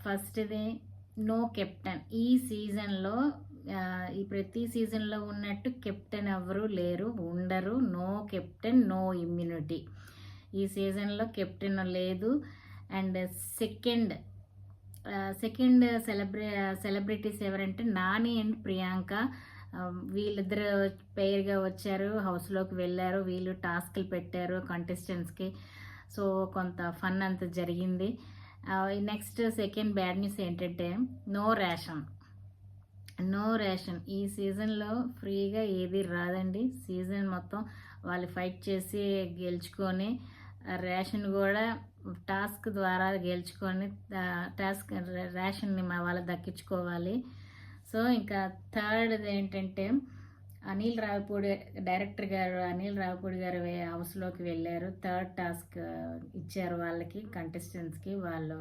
ఫస్ట్ది no captain. ఈ సీజన్లో ఈ ప్రతి సీజన్లో ఉన్నట్టు కెప్టెన్ ఎవరు లేరు, ఉండరు. No captain, no immunity. ఈ సీజన్లో కెప్టెన్ లేదు. అండ్ సెకండ్ సెలబ్రిటీస్ ఎవరంటే నాని అండ్ ప్రియాంక. వీళ్ళిద్దరు పెయిర్గా వచ్చారు, హౌస్లోకి వెళ్ళారు. వీళ్ళు టాస్క్లు పెట్టారు కంటెస్టెంట్స్కి. సో కొంత ఫన్ అంత జరిగింది. నెక్స్ట్ సెకండ్ బ్యాడ్ న్యూస్ ఏంటంటే నో రేషన్. ఈ సీజన్లో ఫ్రీగా ఏది రాదండి. సీజన్ మొత్తం వాళ్ళు ఫైట్ చేసి గెలుచుకొని రేషన్ కూడా టాస్క్ ద్వారా గెలుచుకొని రేషన్ని మా వాళ్ళు దక్కించుకోవాలి. సో ఇంకా థర్డ్ ఏంటంటే డైరెక్టర్ గారు అనిల్ రావిపూడి గారు హౌస్లోకి వెళ్ళారు. థర్డ్ టాస్క్ ఇచ్చారు వాళ్ళకి, కంటెస్టెంట్స్కి. వాళ్ళు